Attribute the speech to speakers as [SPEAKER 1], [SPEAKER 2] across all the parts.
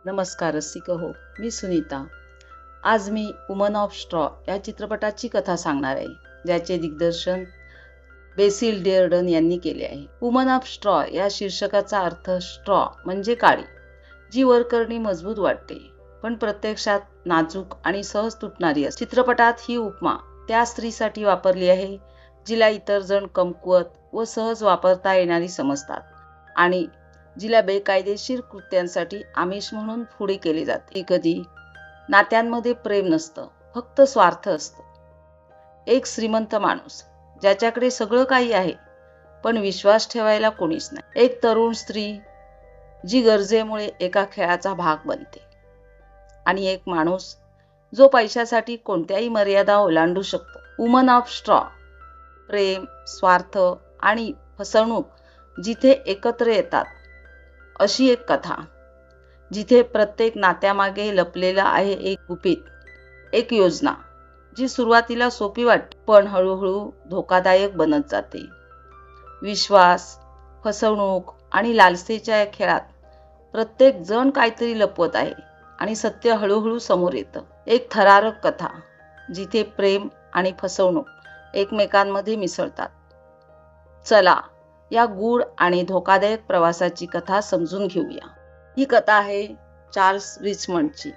[SPEAKER 1] नमस्कार रसिक हो, मी सुनीता। आज मी वुमन ऑफ स्ट्रॉ या चित्रपटाची कथा सांगणार आहे, ज्याचे दिग्दर्शन बेसिल डेअर्डन यांनी केले आहे। वुमन ऑफ स्ट्रॉ या शीर्षकाचा अर्थ स्ट्रॉ म्हणजे काळी, जी वरकरणी मजबूत वाटते पण प्रत्यक्षात नाजूक आणि सहज तुटणारी असते। चित्रपटात ही उपमा त्या स्त्रीसाठी वापरली आहे जिला इतर जण कमकुवत व सहज वापरता येणारी समजतात आणि जिला बेकायदेशीर कृत्यांसाठी आमिष म्हणून पुढे केले जाते। कधी नात्यांमध्ये प्रेम नसतं, फक्त स्वार्थ असतो। एक श्रीमंत माणूस ज्याच्याकडे सगळं काही आहे पण विश्वास ठेवायला कोणीच नाही। एक तरुण स्त्री जी गरजेमुळे एका खेळाचा भाग बनते आणि एक माणूस जो पैशासाठी कोणत्याही मर्यादा ओलांडू शकतो। वुमन ऑफ स्ट्रॉ प्रेम, स्वार्थ आणि फसवणूक जिथे एकत्र येतात अशी एक कथा, जिथे प्रत्येक नात्यामागे लपलेला आहे एक गुपित, एक योजना जी सुरुवातीला सोपी वाटते पण हळूहळू धोकादायक बनत जाते। विश्वास, फसवणूक आणि लालसेच्या या खेळात प्रत्येक जण काहीतरी लपवत आहे आणि सत्य हळूहळू समोर येतं। एक थरारक कथा जिथे प्रेम आणि फसवणूक एकमेकांमध्ये मिसळतात। चला या गूढ आणि धोकादायक प्रवासाची कथा समजून घेऊया। ही कथा आहे चार्ल्स रिचमंडची,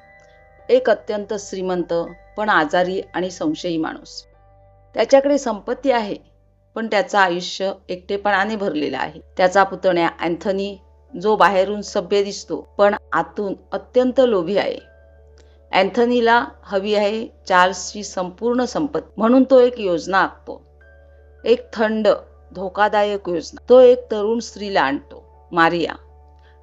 [SPEAKER 1] एक अत्यंत श्रीमंत पण आजारी आणि संशयी माणूस। त्याच्याकडे संपत्ती आहे पण त्याचं आयुष्य एकटेपणाने भरलेलं आहे। त्याचा पुतण्या अँथनी, जो बाहेरून सभ्य दिसतो पण आतून अत्यंत लोभी आहे। अँथनीला हवी आहे चार्ल्सची संपूर्ण संपत्ती, म्हणून तो एक योजना आखतो, एक थंड धोकादायक योजना। तो एक तरुण स्त्रीला आणतो, मारिया,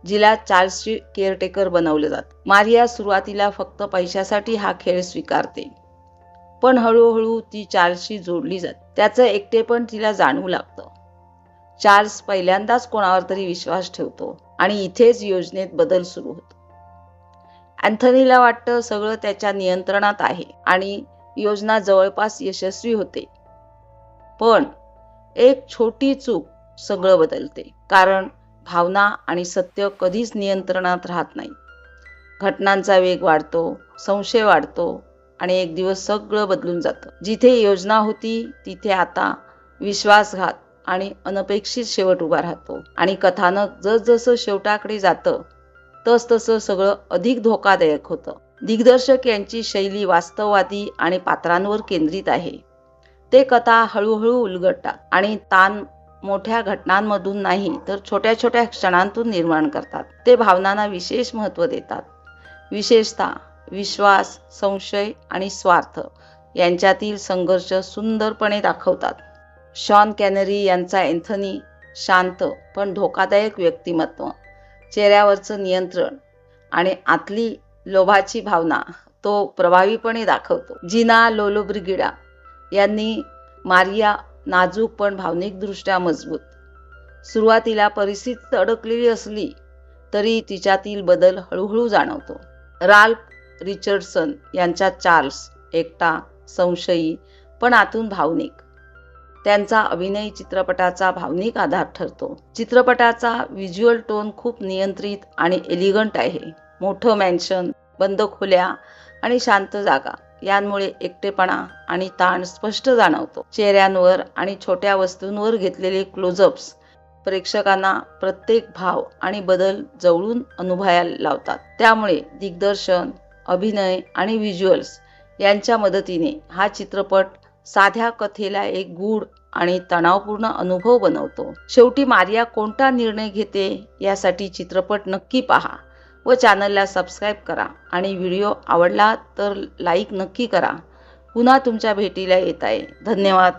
[SPEAKER 1] जिला चार्ल्सची केअरटेकर बनवलं जातं। मारिया सुरुवातीला फक्त पैशासाठी हा खेळ स्वीकारते पण हळूहळू ती चार्ल्सशी जोडली जाते। त्याचं एकटेपण तिला जाणवू लागतं। चार्ल्स पहिल्यांदाच कोणावर तरी विश्वास ठेवतो आणि इथेच योजनेत बदल सुरू होतो। अँथनीला वाटतं सगळं त्याच्या नियंत्रणात आहे आणि योजना जवळपास यशस्वी होते, पण एक छोटी चूक सगळं बदलते, कारण भावना आणि सत्य कधीच नियंत्रणात राहत नाही। घटनांचा वेग वाढतो, संशय वाढतो आणि एक दिवस सगळं बदलून जातं। जिथे योजना होती तिथे आता विश्वासघात आणि अनपेक्षित शेवट उभा राहतो आणि कथानक जसजसं शेवटाकडे जातं तसतसं सगळं अधिक धोकादायक होतं। दिग्दर्शक यांची शैली वास्तववादी आणि पात्रांवर केंद्रित आहे। ते कथा हळूहळू उलगडतात आणि ताण मोठ्या घटनांमधून नाही तर छोट्या छोट्या क्षणांतून निर्माण करतात। ते भावनांना विशेष महत्त्व देतात, विशेषतः विश्वास, संशय आणि स्वार्थ यांच्यातील संघर्ष सुंदरपणे दाखवतात। शॉन कॅनरी यांचा अँथनी शांत पण धोकादायक व्यक्तिमत्व, चेहऱ्यावरचं नियंत्रण आणि आतली लोभाची भावना तो प्रभावीपणे दाखवतो। जिना लोलोब्रिगिडा यांनी मारिया नाजूक पण भावनिकदृष्ट्या मजबूत। सुरुवातीला परिस्थितीत अडकलेली असली तरी तिच्यातील बदल हळूहळू जाणवतो। राल्फ रिचर्डसन यांचा चार्ल्स एकटा, संशयी पण आतून भावनिक। त्यांचा अभिनय चित्रपटाचा भावनिक आधार ठरतो। चित्रपटाचा व्हिज्युअल टोन खूप नियंत्रित आणि एलिगंट आहे। मोठं मॅन्शन, बंद खोल्या आणि शांत जागा यांमुळे एकटेपणा आणि ताण स्पष्ट जाणवतो। चेहऱ्यांवर आणि छोट्या वस्तूंवर घेतलेले क्लोजअप्स प्रेक्षकांना प्रत्येक भाव आणि बदल जवळून अनुभवायला लावतात। त्यामुळे दिग्दर्शन, अभिनय आणि व्हिज्युअल्स यांच्या मदतीने हा चित्रपट साध्या कथेला एक गूढ आणि तणावपूर्ण अनुभव बनवतो। शेवटी मारिया कोणता निर्णय घेते यासाठी चित्रपट नक्की पहा व चॅनलला सबस्क्राईब करा आणि व्हिडिओ आवडला तर लाईक नक्की करा। पुन्हा तुमच्या भेटीला येत आहे। धन्यवाद।